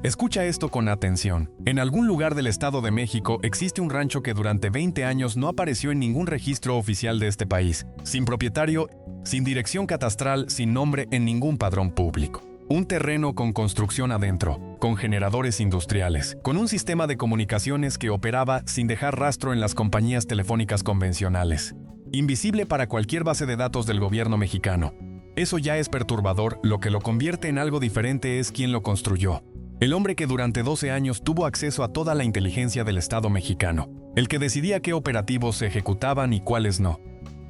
Escucha esto con atención. En algún lugar del Estado de México existe un rancho que durante 20 años no apareció en ningún registro oficial de este país, sin propietario, sin dirección catastral, sin nombre en ningún padrón público. Un terreno con construcción adentro, con generadores industriales, con un sistema de comunicaciones que operaba sin dejar rastro en las compañías telefónicas convencionales. Invisible para cualquier base de datos del gobierno mexicano. Eso ya es perturbador, lo que lo convierte en algo diferente es quién lo construyó. El hombre que durante 12 años tuvo acceso a toda la inteligencia del Estado mexicano. El que decidía qué operativos se ejecutaban y cuáles no.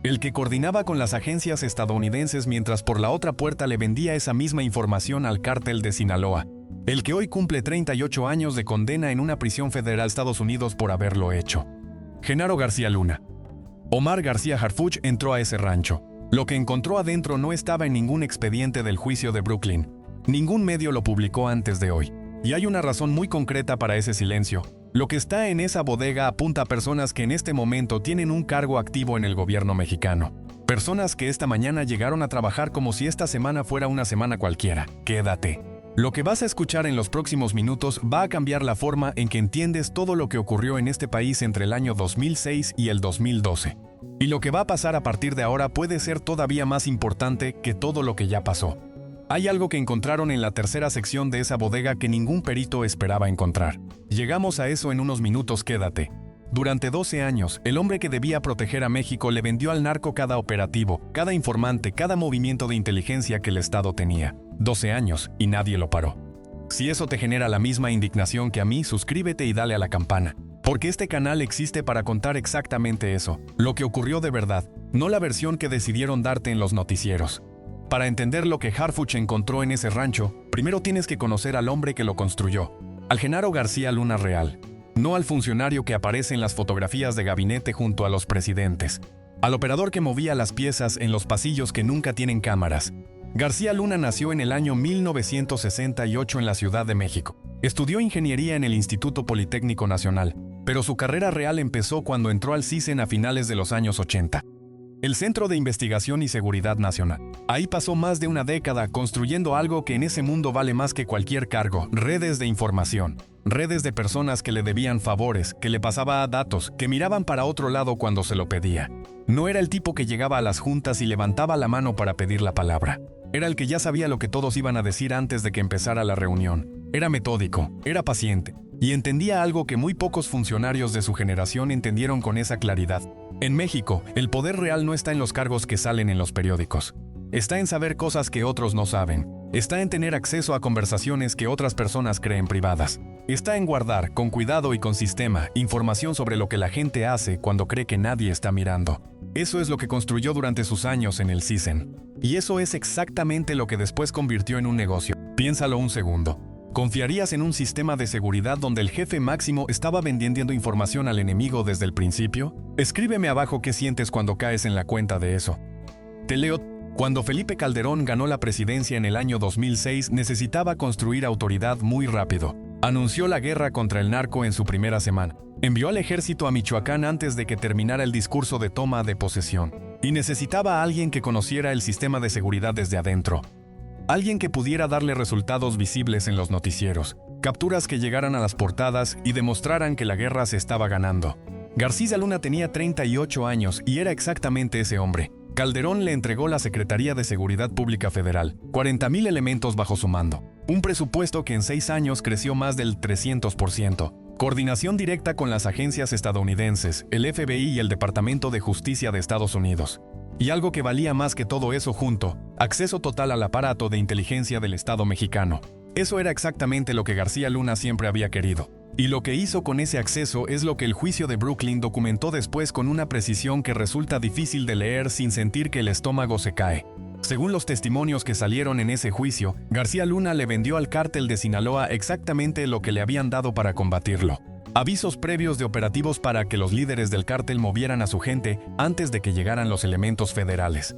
El que coordinaba con las agencias estadounidenses mientras por la otra puerta le vendía esa misma información al cártel de Sinaloa. El que hoy cumple 38 años de condena en una prisión federal de Estados Unidos por haberlo hecho. Genaro García Luna. Omar García Harfuch entró a ese rancho. Lo que encontró adentro no estaba en ningún expediente del juicio de Brooklyn. Ningún medio lo publicó antes de hoy. Y hay una razón muy concreta para ese silencio. Lo que está en esa bodega apunta a personas que en este momento tienen un cargo activo en el gobierno mexicano. Personas que esta mañana llegaron a trabajar como si esta semana fuera una semana cualquiera. Quédate. Lo que vas a escuchar en los próximos minutos va a cambiar la forma en que entiendes todo lo que ocurrió en este país entre el año 2006 y el 2012. Y lo que va a pasar a partir de ahora puede ser todavía más importante que todo lo que ya pasó. Hay algo que encontraron en la tercera sección de esa bodega que ningún perito esperaba encontrar. Llegamos a eso en unos minutos, quédate. Durante 12 años, el hombre que debía proteger a México le vendió al narco cada operativo, cada informante, cada movimiento de inteligencia que el Estado tenía. 12 años y nadie lo paró. Si eso te genera la misma indignación que a mí, suscríbete y dale a la campana. Porque este canal existe para contar exactamente eso, lo que ocurrió de verdad, no la versión que decidieron darte en los noticieros. Para entender lo que Harfuch encontró en ese rancho, primero tienes que conocer al hombre que lo construyó, al Genaro García Luna real, no al funcionario que aparece en las fotografías de gabinete junto a los presidentes, al operador que movía las piezas en los pasillos que nunca tienen cámaras. García Luna nació en el año 1968 en la Ciudad de México. Estudió ingeniería en el Instituto Politécnico Nacional, pero su carrera real empezó cuando entró al CISEN a finales de los años 80. El Centro de Investigación y Seguridad Nacional. Ahí pasó más de una década construyendo algo que en ese mundo vale más que cualquier cargo, redes de información, redes de personas que le debían favores, que le pasaba datos, que miraban para otro lado cuando se lo pedía. No era el tipo que llegaba a las juntas y levantaba la mano para pedir la palabra. Era el que ya sabía lo que todos iban a decir antes de que empezara la reunión. Era metódico, era paciente, y entendía algo que muy pocos funcionarios de su generación entendieron con esa claridad. En México, el poder real no está en los cargos que salen en los periódicos. Está en saber cosas que otros no saben. Está en tener acceso a conversaciones que otras personas creen privadas. Está en guardar, con cuidado y con sistema, información sobre lo que la gente hace cuando cree que nadie está mirando. Eso es lo que construyó durante sus años en el CISEN. Y eso es exactamente lo que después convirtió en un negocio. Piénsalo un segundo. ¿Confiarías en un sistema de seguridad donde el jefe máximo estaba vendiendo información al enemigo desde el principio? Escríbeme abajo qué sientes cuando caes en la cuenta de eso. Te leo. Cuando Felipe Calderón ganó la presidencia en el año 2006, necesitaba construir autoridad muy rápido. Anunció la guerra contra el narco en su primera semana. Envió al ejército a Michoacán antes de que terminara el discurso de toma de posesión. Y necesitaba a alguien que conociera el sistema de seguridad desde adentro. Alguien que pudiera darle resultados visibles en los noticieros, capturas que llegaran a las portadas y demostraran que la guerra se estaba ganando. García Luna tenía 38 años y era exactamente ese hombre. Calderón le entregó la Secretaría de Seguridad Pública Federal, 40,000 elementos bajo su mando. Un presupuesto que en 6 años creció más del 300%. Coordinación directa con las agencias estadounidenses, el FBI y el Departamento de Justicia de Estados Unidos. Y algo que valía más que todo eso junto, acceso total al aparato de inteligencia del Estado mexicano. Eso era exactamente lo que García Luna siempre había querido. Y lo que hizo con ese acceso es lo que el juicio de Brooklyn documentó después con una precisión que resulta difícil de leer sin sentir que el estómago se cae. Según los testimonios que salieron en ese juicio, García Luna le vendió al cártel de Sinaloa exactamente lo que le habían dado para combatirlo. Avisos previos de operativos para que los líderes del cártel movieran a su gente antes de que llegaran los elementos federales.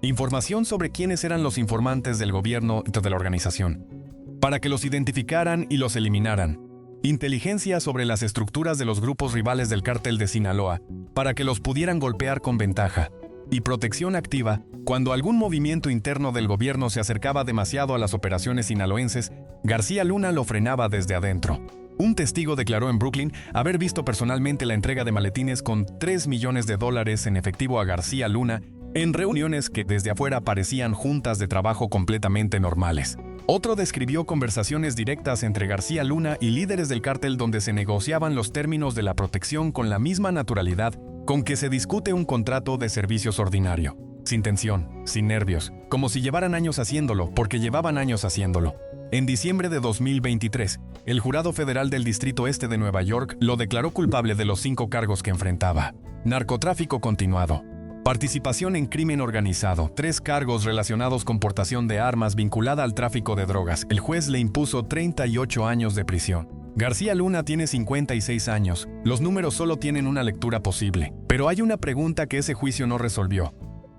Información sobre quiénes eran los informantes del gobierno de la organización, para que los identificaran y los eliminaran. Inteligencia sobre las estructuras de los grupos rivales del cártel de Sinaloa, para que los pudieran golpear con ventaja. y protección activa. Cuando algún movimiento interno del gobierno se acercaba demasiado a las operaciones sinaloenses, García Luna lo frenaba desde adentro. Un testigo declaró en Brooklyn haber visto personalmente la entrega de maletines con $3 millones en efectivo a García Luna en reuniones que desde afuera parecían juntas de trabajo completamente normales. Otro describió conversaciones directas entre García Luna y líderes del cártel donde se negociaban los términos de la protección con la misma naturalidad con que se discute un contrato de servicios ordinario. Sin tensión, sin nervios, como si llevaran años haciéndolo, porque llevaban años haciéndolo. En diciembre de 2023, el Jurado Federal del Distrito Este de Nueva York lo declaró culpable de los 5 cargos que enfrentaba. Narcotráfico continuado. Participación en crimen organizado, 3 cargos relacionados con portación de armas vinculada al tráfico de drogas. El juez le impuso 38 años de prisión. García Luna tiene 56 años. Los números solo tienen una lectura posible. Pero hay una pregunta que ese juicio no resolvió.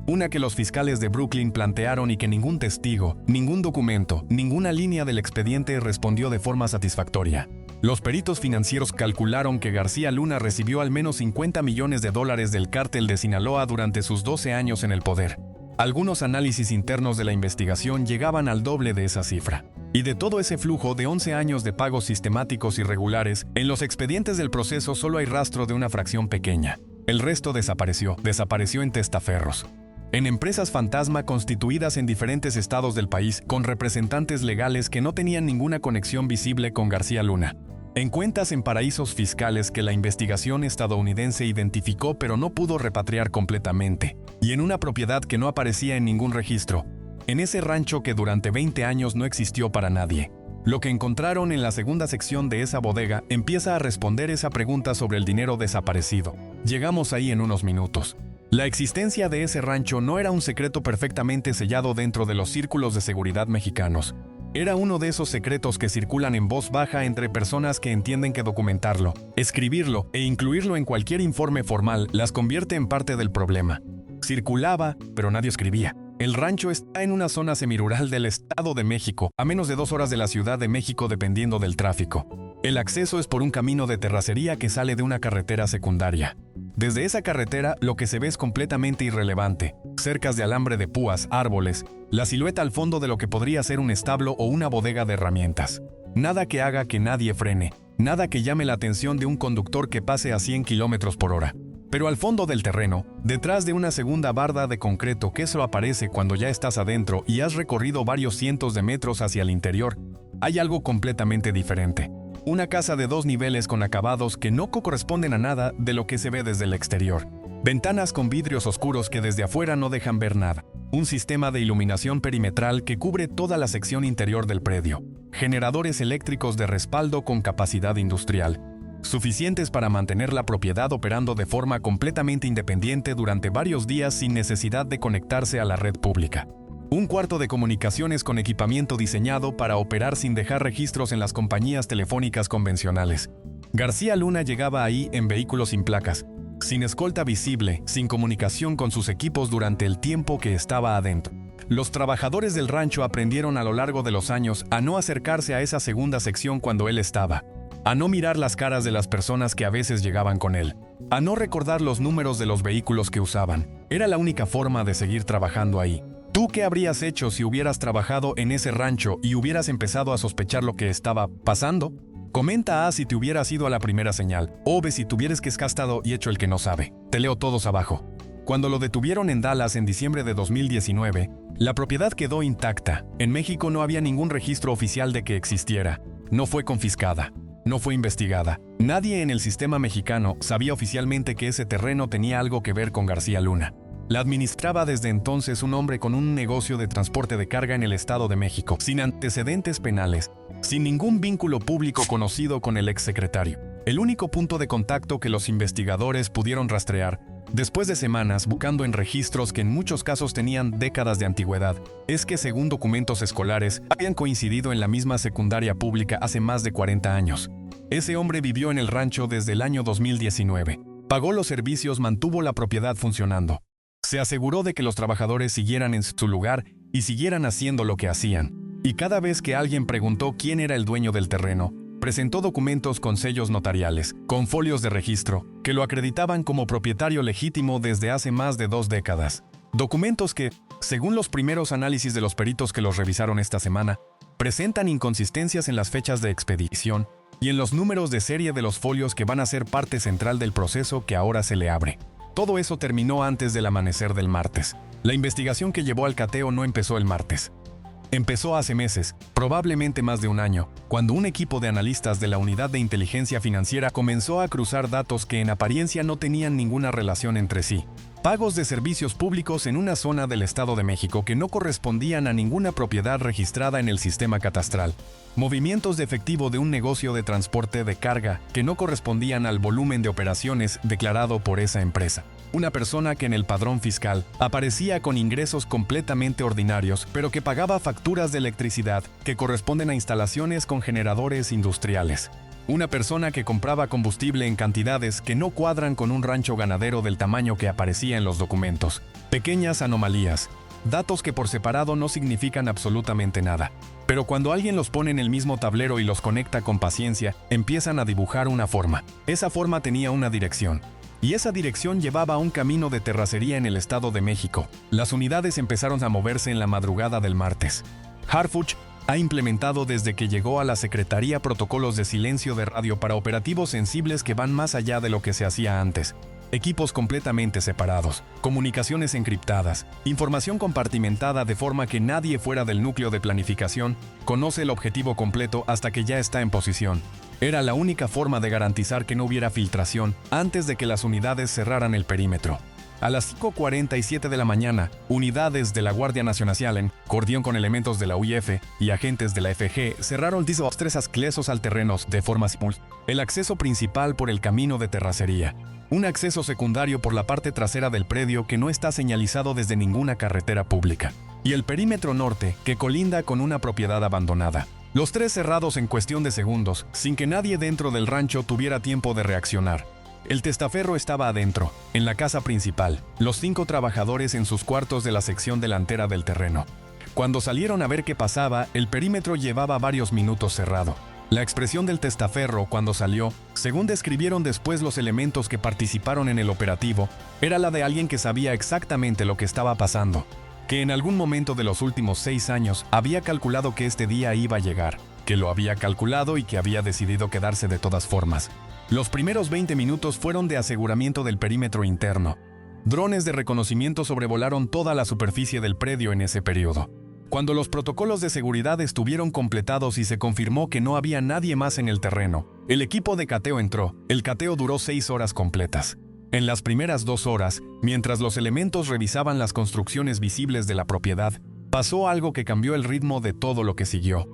Una que los fiscales de Brooklyn plantearon y que ningún testigo, ningún documento, ninguna línea del expediente respondió de forma satisfactoria. Los peritos financieros calcularon que García Luna recibió al menos $50 millones del cártel de Sinaloa durante sus 12 años en el poder. Algunos análisis internos de la investigación llegaban al doble de esa cifra. Y de todo ese flujo de 11 años de pagos sistemáticos y regulares, en los expedientes del proceso solo hay rastro de una fracción pequeña. El resto desapareció en testaferros. En empresas fantasma constituidas en diferentes estados del país con representantes legales que no tenían ninguna conexión visible con García Luna. En cuentas en paraísos fiscales que la investigación estadounidense identificó pero no pudo repatriar completamente. Y en una propiedad que no aparecía en ningún registro. En ese rancho que durante 20 años no existió para nadie. Lo que encontraron en la segunda sección de esa bodega empieza a responder esa pregunta sobre el dinero desaparecido. Llegamos ahí en unos minutos. La existencia de ese rancho no era un secreto perfectamente sellado dentro de los círculos de seguridad mexicanos. Era uno de esos secretos que circulan en voz baja entre personas que entienden que documentarlo, escribirlo e incluirlo en cualquier informe formal las convierte en parte del problema. Circulaba, pero nadie escribía. El rancho está en una zona semirural del Estado de México, a menos de 2 horas de la Ciudad de México dependiendo del tráfico. El acceso es por un camino de terracería que sale de una carretera secundaria. Desde esa carretera lo que se ve es completamente irrelevante. Cercas de alambre de púas, árboles, la silueta al fondo de lo que podría ser un establo o una bodega de herramientas. Nada que haga que nadie frene, nada que llame la atención de un conductor que pase a 100 kilómetros por hora. Pero al fondo del terreno, detrás de una segunda barda de concreto que solo aparece cuando ya estás adentro y has recorrido varios cientos de metros hacia el interior, hay algo completamente diferente. Una casa de 2 niveles con acabados que no corresponden a nada de lo que se ve desde el exterior. Ventanas con vidrios oscuros que desde afuera no dejan ver nada. Un sistema de iluminación perimetral que cubre toda la sección interior del predio. Generadores eléctricos de respaldo con capacidad industrial. Suficientes para mantener la propiedad operando de forma completamente independiente durante varios días sin necesidad de conectarse a la red pública. Un cuarto de comunicaciones con equipamiento diseñado para operar sin dejar registros en las compañías telefónicas convencionales. García Luna llegaba ahí en vehículos sin placas, sin escolta visible, sin comunicación con sus equipos durante el tiempo que estaba adentro. Los trabajadores del rancho aprendieron a lo largo de los años a no acercarse a esa segunda sección cuando él estaba, a no mirar las caras de las personas que a veces llegaban con él, a no recordar los números de los vehículos que usaban. Era la única forma de seguir trabajando ahí. ¿Tú qué habrías hecho si hubieras trabajado en ese rancho y hubieras empezado a sospechar lo que estaba pasando? Comenta A si te hubieras ido a la primera señal, o B si tuvieras que escastado y hecho el que no sabe. Te leo todos abajo. Cuando lo detuvieron en Dallas en diciembre de 2019, la propiedad quedó intacta. En México no había ningún registro oficial de que existiera. No fue confiscada. No fue investigada. Nadie en el sistema mexicano sabía oficialmente que ese terreno tenía algo que ver con García Luna. La administraba desde entonces un hombre con un negocio de transporte de carga en el Estado de México, sin antecedentes penales, sin ningún vínculo público conocido con el exsecretario. El único punto de contacto que los investigadores pudieron rastrear, después de semanas buscando en registros que en muchos casos tenían décadas de antigüedad, es que según documentos escolares, habían coincidido en la misma secundaria pública hace más de 40 años. Ese hombre vivió en el rancho desde el año 2019. Pagó los servicios, mantuvo la propiedad funcionando. Se aseguró de que los trabajadores siguieran en su lugar y siguieran haciendo lo que hacían. Y cada vez que alguien preguntó quién era el dueño del terreno, presentó documentos con sellos notariales, con folios de registro, que lo acreditaban como propietario legítimo desde hace más de 2 décadas. Documentos que, según los primeros análisis de los peritos que los revisaron esta semana, presentan inconsistencias en las fechas de expedición y en los números de serie de los folios que van a ser parte central del proceso que ahora se le abre. Todo eso terminó antes del amanecer del martes. La investigación que llevó al cateo no empezó el martes. Empezó hace meses, probablemente más de un año, cuando un equipo de analistas de la Unidad de Inteligencia Financiera comenzó a cruzar datos que en apariencia no tenían ninguna relación entre sí. Pagos de servicios públicos en una zona del Estado de México que no correspondían a ninguna propiedad registrada en el sistema catastral. Movimientos de efectivo de un negocio de transporte de carga que no correspondían al volumen de operaciones declarado por esa empresa. Una persona que en el padrón fiscal aparecía con ingresos completamente ordinarios, pero que pagaba facturas de electricidad que corresponden a instalaciones con generadores industriales. Una persona que compraba combustible en cantidades que no cuadran con un rancho ganadero del tamaño que aparecía en los documentos. Pequeñas anomalías. Datos que por separado no significan absolutamente nada. Pero cuando alguien los pone en el mismo tablero y los conecta con paciencia, empiezan a dibujar una forma. Esa forma tenía una dirección. Y esa dirección llevaba a un camino de terracería en el Estado de México. Las unidades empezaron a moverse en la madrugada del martes. Harfuch ha implementado desde que llegó a la Secretaría protocolos de silencio de radio para operativos sensibles que van más allá de lo que se hacía antes. Equipos completamente separados, comunicaciones encriptadas, información compartimentada de forma que nadie fuera del núcleo de planificación conoce el objetivo completo hasta que ya está en posición. Era la única forma de garantizar que no hubiera filtración antes de que las unidades cerraran el perímetro. A las 5:47 de la mañana, unidades de la Guardia Nacional en coordinación con elementos de la UIF y agentes de la FG cerraron los 3 accesos al terreno de forma simultánea. El acceso principal por el camino de terracería. Un acceso secundario por la parte trasera del predio que no está señalizado desde ninguna carretera pública. Y el perímetro norte, que colinda con una propiedad abandonada. Los 3 cerrados en cuestión de segundos, sin que nadie dentro del rancho tuviera tiempo de reaccionar. El testaferro estaba adentro, en la casa principal, los 5 trabajadores en sus cuartos de la sección delantera del terreno. Cuando salieron a ver qué pasaba, el perímetro llevaba varios minutos cerrado. La expresión del testaferro cuando salió, según describieron después los elementos que participaron en el operativo, era la de alguien que sabía exactamente lo que estaba pasando, que en algún momento de los últimos 6 años había calculado que este día iba a llegar, que lo había calculado y que había decidido quedarse de todas formas. Los primeros 20 minutos fueron de aseguramiento del perímetro interno. Drones de reconocimiento sobrevolaron toda la superficie del predio en ese periodo. Cuando los protocolos de seguridad estuvieron completados y se confirmó que no había nadie más en el terreno, el equipo de cateo entró. El cateo duró 6 horas completas. En las primeras 2 horas, mientras los elementos revisaban las construcciones visibles de la propiedad, pasó algo que cambió el ritmo de todo lo que siguió.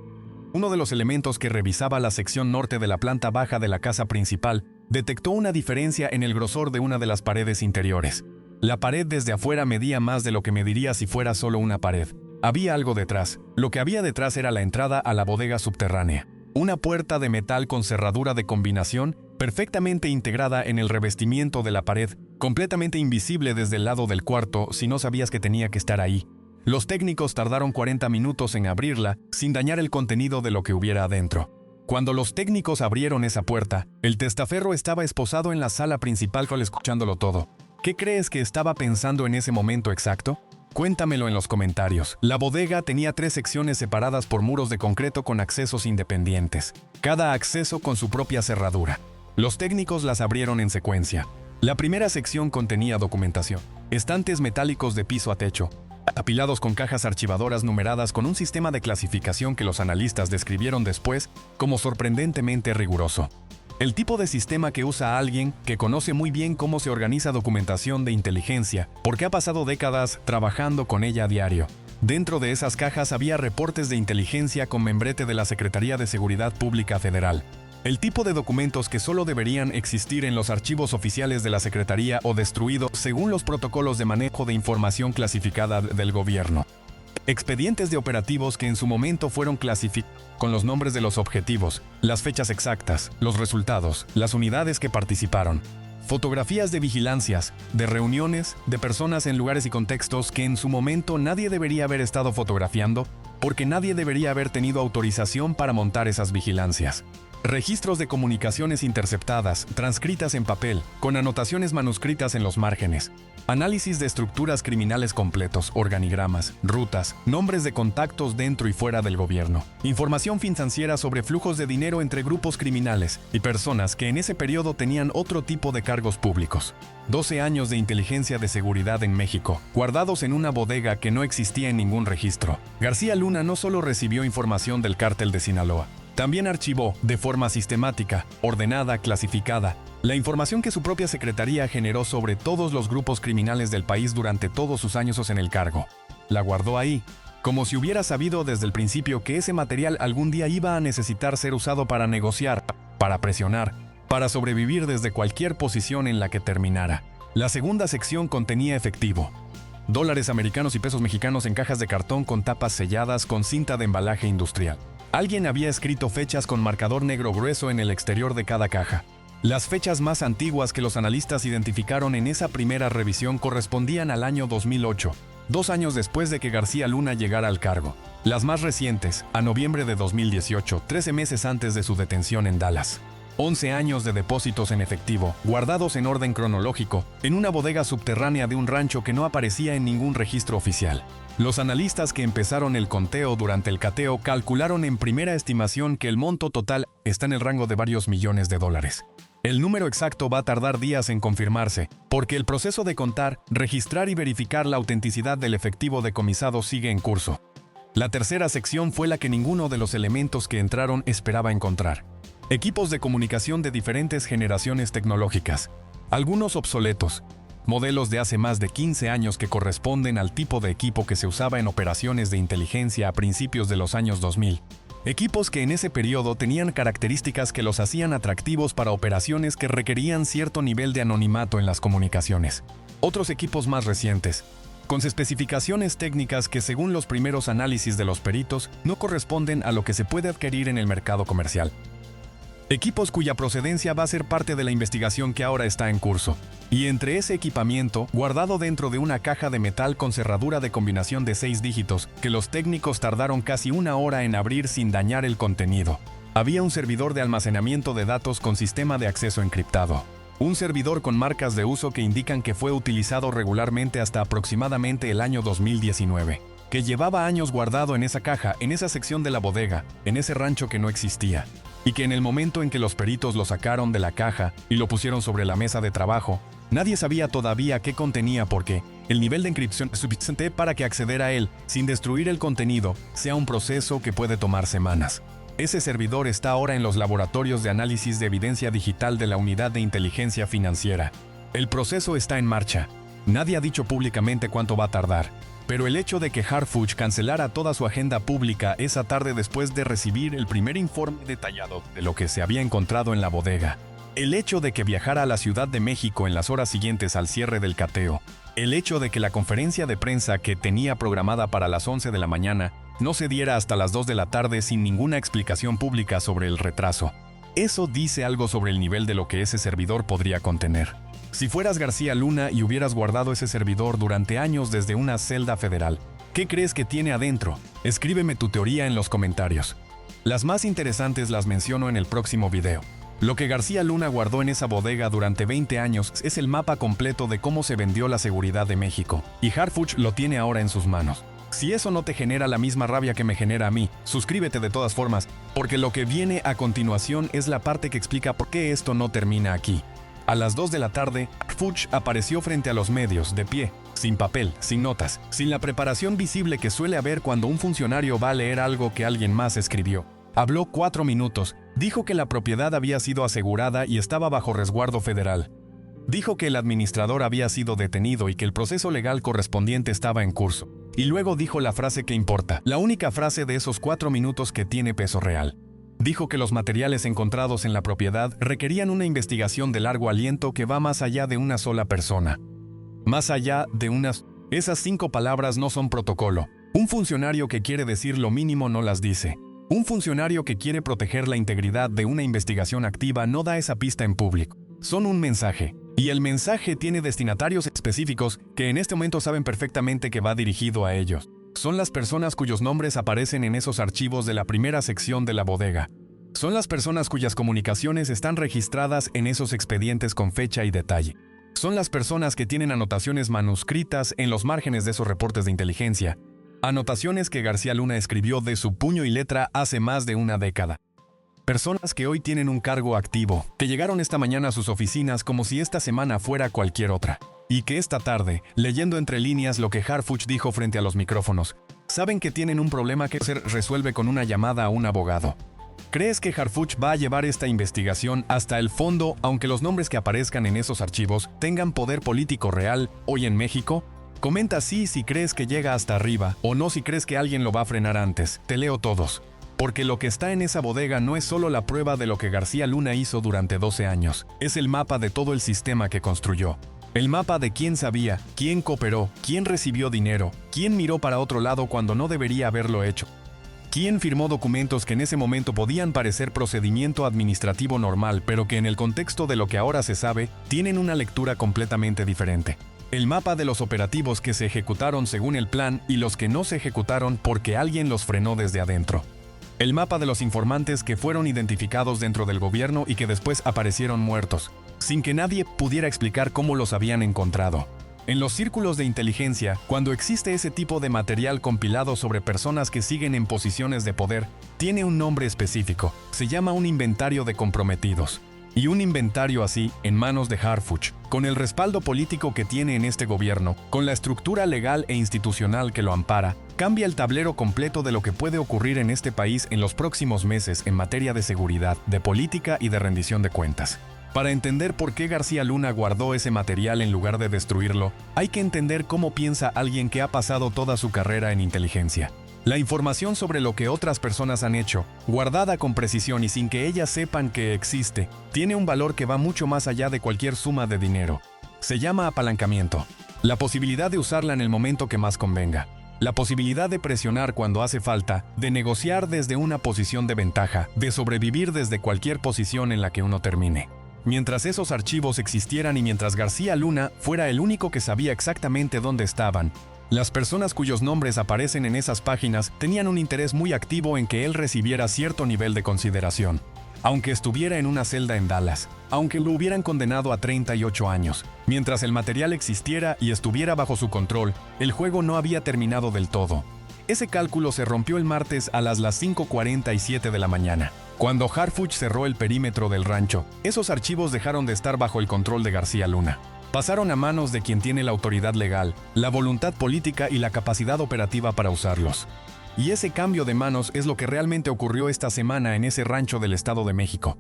Uno de los elementos que revisaba la sección norte de la planta baja de la casa principal detectó una diferencia en el grosor de una de las paredes interiores. La pared desde afuera medía más de lo que mediría si fuera solo una pared. Había algo detrás. Lo que había detrás era la entrada a la bodega subterránea. Una puerta de metal con cerradura de combinación, perfectamente integrada en el revestimiento de la pared, completamente invisible desde el lado del cuarto si no sabías que tenía que estar ahí. Los técnicos tardaron 40 minutos en abrirla, sin dañar el contenido de lo que hubiera adentro. Cuando los técnicos abrieron esa puerta, el testaferro estaba esposado en la sala principal escuchándolo todo. ¿Qué crees que estaba pensando en ese momento exacto? Cuéntamelo en los comentarios. La bodega tenía 3 secciones separadas por muros de concreto con accesos independientes, cada acceso con su propia cerradura. Los técnicos las abrieron en secuencia. La primera sección contenía documentación, estantes metálicos de piso a techo, apilados con cajas archivadoras numeradas con un sistema de clasificación que los analistas describieron después como sorprendentemente riguroso. El tipo de sistema que usa alguien que conoce muy bien cómo se organiza documentación de inteligencia, porque ha pasado décadas trabajando con ella a diario. Dentro de esas cajas había reportes de inteligencia con membrete de la Secretaría de Seguridad Pública Federal. El tipo de documentos que solo deberían existir en los archivos oficiales de la Secretaría o destruidos según los protocolos de manejo de información clasificada del gobierno. Expedientes de operativos que en su momento fueron clasificados con los nombres de los objetivos, las fechas exactas, los resultados, las unidades que participaron. Fotografías de vigilancias, de reuniones, de personas en lugares y contextos que en su momento nadie debería haber estado fotografiando, porque nadie debería haber tenido autorización para montar esas vigilancias. Registros de comunicaciones interceptadas, transcritas en papel, con anotaciones manuscritas en los márgenes. Análisis de estructuras criminales completos, organigramas, rutas, nombres de contactos dentro y fuera del gobierno. Información financiera sobre flujos de dinero entre grupos criminales y personas que en ese periodo tenían otro tipo de cargos públicos. 12 años de inteligencia de seguridad en México, guardados en una bodega que no existía en ningún registro. García Luna no solo recibió información del cártel de Sinaloa, también archivó, de forma sistemática, ordenada, clasificada, la información que su propia secretaría generó sobre todos los grupos criminales del país durante todos sus años en el cargo. La guardó ahí, como si hubiera sabido desde el principio que ese material algún día iba a necesitar ser usado para negociar, para presionar, para sobrevivir desde cualquier posición en la que terminara. La segunda sección contenía efectivo. Dólares americanos y pesos mexicanos en cajas de cartón con tapas selladas con cinta de embalaje industrial. Alguien había escrito fechas con marcador negro grueso en el exterior de cada caja. Las fechas más antiguas que los analistas identificaron en esa primera revisión correspondían al año 2008, 2 años después de que García Luna llegara al cargo. Las más recientes, a noviembre de 2018, 13 meses antes de su detención en Dallas. 11 años de depósitos en efectivo, guardados en orden cronológico, en una bodega subterránea de un rancho que no aparecía en ningún registro oficial. Los analistas que empezaron el conteo durante el cateo calcularon en primera estimación que el monto total está en el rango de varios millones de dólares. El número exacto va a tardar días en confirmarse, porque el proceso de contar, registrar y verificar la autenticidad del efectivo decomisado sigue en curso. La tercera sección fue la que ninguno de los elementos que entraron esperaba encontrar. Equipos de comunicación de diferentes generaciones tecnológicas, algunos obsoletos, modelos de hace más de 15 años que corresponden al tipo de equipo que se usaba en operaciones de inteligencia a principios de los años 2000. Equipos que en ese periodo tenían características que los hacían atractivos para operaciones que requerían cierto nivel de anonimato en las comunicaciones. Otros equipos más recientes, con especificaciones técnicas que según los primeros análisis de los peritos no corresponden a lo que se puede adquirir en el mercado comercial. Equipos cuya procedencia va a ser parte de la investigación que ahora está en curso. Y entre ese equipamiento, guardado dentro de una caja de metal con cerradura de combinación de 6 dígitos, que los técnicos tardaron casi 1 hora en abrir sin dañar el contenido, había un servidor de almacenamiento de datos con sistema de acceso encriptado. Un servidor con marcas de uso que indican que fue utilizado regularmente hasta aproximadamente el año 2019, que llevaba años guardado en esa caja, en esa sección de la bodega, en ese rancho que no existía, y que en el momento en que los peritos lo sacaron de la caja y lo pusieron sobre la mesa de trabajo, nadie sabía todavía qué contenía porque el nivel de encripción es suficiente para que acceder a él sin destruir el contenido sea un proceso que puede tomar semanas. Ese servidor está ahora en los laboratorios de análisis de evidencia digital de la Unidad de Inteligencia Financiera. El proceso está en marcha. Nadie ha dicho públicamente cuánto va a tardar. Pero el hecho de que Harfuch cancelara toda su agenda pública esa tarde después de recibir el primer informe detallado de lo que se había encontrado en la bodega, el hecho de que viajara a la Ciudad de México en las horas siguientes al cierre del cateo, el hecho de que la conferencia de prensa que tenía programada para las 11 de la mañana no se diera hasta las 2 de la tarde sin ninguna explicación pública sobre el retraso, eso dice algo sobre el nivel de lo que ese servidor podría contener. Si fueras García Luna y hubieras guardado ese servidor durante años desde una celda federal, ¿qué crees que tiene adentro? Escríbeme tu teoría en los comentarios. Las más interesantes las menciono en el próximo video. Lo que García Luna guardó en esa bodega durante 20 años es el mapa completo de cómo se vendió la seguridad de México, y Harfuch lo tiene ahora en sus manos. Si eso no te genera la misma rabia que me genera a mí, suscríbete de todas formas, porque lo que viene a continuación es la parte que explica por qué esto no termina aquí. A las 2 de la tarde, Harfuch apareció frente a los medios, de pie, sin papel, sin notas, sin la preparación visible que suele haber cuando un funcionario va a leer algo que alguien más escribió. Habló 4 minutos, dijo que la propiedad había sido asegurada y estaba bajo resguardo federal. Dijo que el administrador había sido detenido y que el proceso legal correspondiente estaba en curso. Y luego dijo la frase que importa, la única frase de esos 4 minutos que tiene peso real. Dijo que los materiales encontrados en la propiedad requerían una investigación de largo aliento que va más allá de una sola persona. Más allá de unas... Esas 5 palabras no son protocolo. Un funcionario que quiere decir lo mínimo no las dice. Un funcionario que quiere proteger la integridad de una investigación activa no da esa pista en público. Son un mensaje. Y el mensaje tiene destinatarios específicos que en este momento saben perfectamente que va dirigido a ellos. Son las personas cuyos nombres aparecen en esos archivos de la primera sección de la bodega. Son las personas cuyas comunicaciones están registradas en esos expedientes con fecha y detalle. Son las personas que tienen anotaciones manuscritas en los márgenes de esos reportes de inteligencia, anotaciones que García Luna escribió de su puño y letra hace más de una década. Personas que hoy tienen un cargo activo, que llegaron esta mañana a sus oficinas como si esta semana fuera cualquier otra, y que esta tarde, leyendo entre líneas lo que Harfuch dijo frente a los micrófonos, saben que tienen un problema que se resuelve con una llamada a un abogado. ¿Crees que Harfuch va a llevar esta investigación hasta el fondo, aunque los nombres que aparezcan en esos archivos tengan poder político real hoy en México? Comenta sí si crees que llega hasta arriba, o no si crees que alguien lo va a frenar antes. Te leo todos. Porque lo que está en esa bodega no es solo la prueba de lo que García Luna hizo durante 12 años, es el mapa de todo el sistema que construyó. El mapa de quién sabía, quién cooperó, quién recibió dinero, quién miró para otro lado cuando no debería haberlo hecho. ¿Quién firmó documentos que en ese momento podían parecer procedimiento administrativo normal, pero que en el contexto de lo que ahora se sabe, tienen una lectura completamente diferente? El mapa de los operativos que se ejecutaron según el plan y los que no se ejecutaron porque alguien los frenó desde adentro. El mapa de los informantes que fueron identificados dentro del gobierno y que después aparecieron muertos, sin que nadie pudiera explicar cómo los habían encontrado. En los círculos de inteligencia, cuando existe ese tipo de material compilado sobre personas que siguen en posiciones de poder, tiene un nombre específico. Se llama un inventario de comprometidos. Y un inventario así, en manos de Harfuch, con el respaldo político que tiene en este gobierno, con la estructura legal e institucional que lo ampara, cambia el tablero completo de lo que puede ocurrir en este país en los próximos meses en materia de seguridad, de política y de rendición de cuentas. Para entender por qué García Luna guardó ese material en lugar de destruirlo, hay que entender cómo piensa alguien que ha pasado toda su carrera en inteligencia. La información sobre lo que otras personas han hecho, guardada con precisión y sin que ellas sepan que existe, tiene un valor que va mucho más allá de cualquier suma de dinero. Se llama apalancamiento. La posibilidad de usarla en el momento que más convenga. La posibilidad de presionar cuando hace falta, de negociar desde una posición de ventaja, de sobrevivir desde cualquier posición en la que uno termine. Mientras esos archivos existieran y mientras García Luna fuera el único que sabía exactamente dónde estaban, las personas cuyos nombres aparecen en esas páginas tenían un interés muy activo en que él recibiera cierto nivel de consideración. Aunque estuviera en una celda en Dallas, aunque lo hubieran condenado a 38 años, mientras el material existiera y estuviera bajo su control, el juego no había terminado del todo. Ese cálculo se rompió el martes a las 5:47 de la mañana. Cuando Harfuch cerró el perímetro del rancho, esos archivos dejaron de estar bajo el control de García Luna. Pasaron a manos de quien tiene la autoridad legal, la voluntad política y la capacidad operativa para usarlos. Y ese cambio de manos es lo que realmente ocurrió esta semana en ese rancho del Estado de México.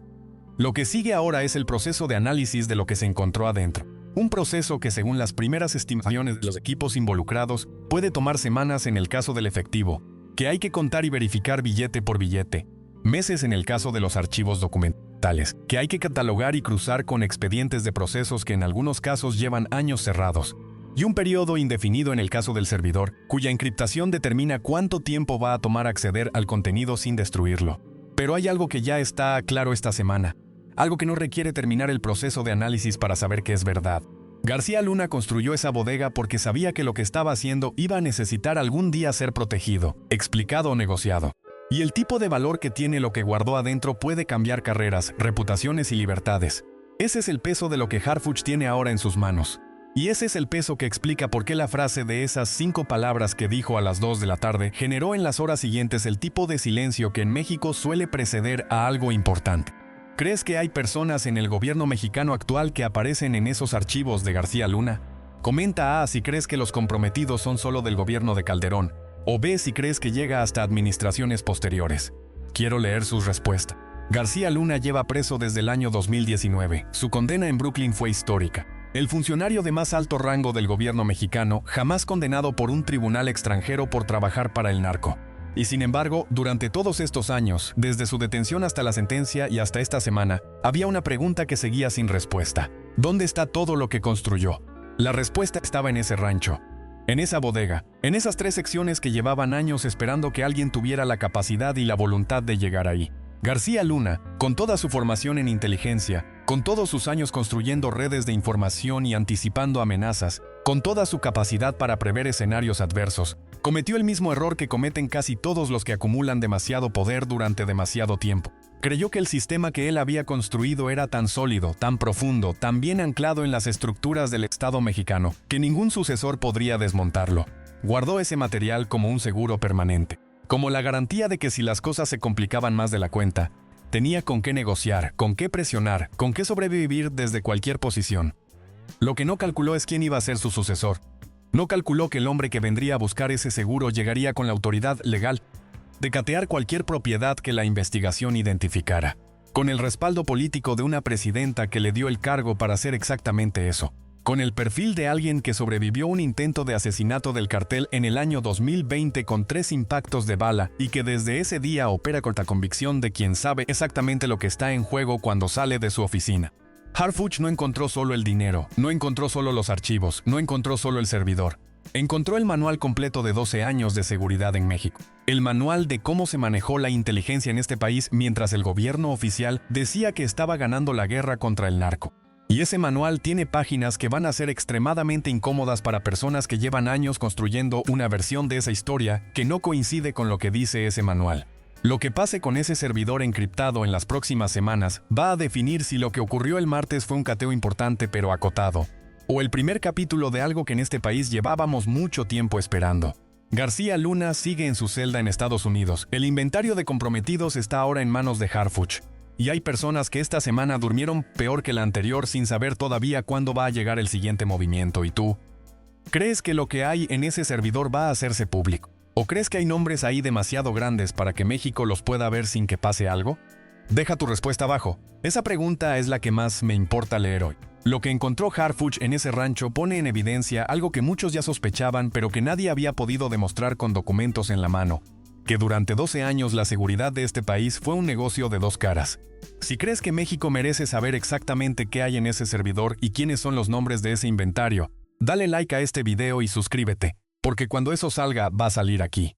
Lo que sigue ahora es el proceso de análisis de lo que se encontró adentro. Un proceso que, según las primeras estimaciones de los equipos involucrados, puede tomar semanas en el caso del efectivo, que hay que contar y verificar billete por billete, meses en el caso de los archivos documentales, que hay que catalogar y cruzar con expedientes de procesos que en algunos casos llevan años cerrados, y un periodo indefinido en el caso del servidor, cuya encriptación determina cuánto tiempo va a tomar acceder al contenido sin destruirlo. Pero hay algo que ya está claro esta semana, algo que no requiere terminar el proceso de análisis para saber que es verdad. García Luna construyó esa bodega porque sabía que lo que estaba haciendo iba a necesitar algún día ser protegido, explicado o negociado. Y el tipo de valor que tiene lo que guardó adentro puede cambiar carreras, reputaciones y libertades. Ese es el peso de lo que Harfuch tiene ahora en sus manos. Y ese es el peso que explica por qué la frase de esas 5 palabras que dijo a las 2 de la tarde generó en las horas siguientes el tipo de silencio que en México suele preceder a algo importante. ¿Crees que hay personas en el gobierno mexicano actual que aparecen en esos archivos de García Luna? Comenta A si crees que los comprometidos son solo del gobierno de Calderón, o B si crees que llega hasta administraciones posteriores. Quiero leer sus respuestas. García Luna lleva preso desde el año 2019. Su condena en Brooklyn fue histórica. El funcionario de más alto rango del gobierno mexicano jamás condenado por un tribunal extranjero por trabajar para el narco. Y sin embargo, durante todos estos años, desde su detención hasta la sentencia y hasta esta semana, había una pregunta que seguía sin respuesta. ¿Dónde está todo lo que construyó? La respuesta estaba en ese rancho, en esa bodega, en esas 3 secciones que llevaban años esperando que alguien tuviera la capacidad y la voluntad de llegar ahí. García Luna, con toda su formación en inteligencia, con todos sus años construyendo redes de información y anticipando amenazas, Con toda su capacidad para prever escenarios adversos, cometió el mismo error que cometen casi todos los que acumulan demasiado poder durante demasiado tiempo. Creyó que el sistema que él había construido era tan sólido, tan profundo, tan bien anclado en las estructuras del Estado mexicano, que ningún sucesor podría desmontarlo. Guardó ese material como un seguro permanente, como la garantía de que si las cosas se complicaban más de la cuenta, tenía con qué negociar, con qué presionar, con qué sobrevivir desde cualquier posición. Lo que no calculó es quién iba a ser su sucesor. No calculó que el hombre que vendría a buscar ese seguro llegaría con la autoridad legal de catear cualquier propiedad que la investigación identificara, con el respaldo político de una presidenta que le dio el cargo para hacer exactamente eso, con el perfil de alguien que sobrevivió un intento de asesinato del cartel en el año 2020 con 3 impactos de bala y que desde ese día opera con la convicción de quien sabe exactamente lo que está en juego cuando sale de su oficina. Harfuch no encontró solo el dinero, no encontró solo los archivos, no encontró solo el servidor. Encontró el manual completo de 12 años de seguridad en México. El manual de cómo se manejó la inteligencia en este país mientras el gobierno oficial decía que estaba ganando la guerra contra el narco. Y ese manual tiene páginas que van a ser extremadamente incómodas para personas que llevan años construyendo una versión de esa historia que no coincide con lo que dice ese manual. Lo que pase con ese servidor encriptado en las próximas semanas va a definir si lo que ocurrió el martes fue un cateo importante pero acotado, o el primer capítulo de algo que en este país llevábamos mucho tiempo esperando. García Luna sigue en su celda en Estados Unidos. El inventario de comprometidos está ahora en manos de Harfuch. Y hay personas que esta semana durmieron peor que la anterior sin saber todavía cuándo va a llegar el siguiente movimiento. ¿Y tú? ¿Crees que lo que hay en ese servidor va a hacerse público? ¿O crees que hay nombres ahí demasiado grandes para que México los pueda ver sin que pase algo? Deja tu respuesta abajo. Esa pregunta es la que más me importa leer hoy. Lo que encontró Harfuch en ese rancho pone en evidencia algo que muchos ya sospechaban pero que nadie había podido demostrar con documentos en la mano, que durante 12 años la seguridad de este país fue un negocio de dos caras. Si crees que México merece saber exactamente qué hay en ese servidor y quiénes son los nombres de ese inventario, dale like a este video y suscríbete, porque cuando eso salga va a salir aquí.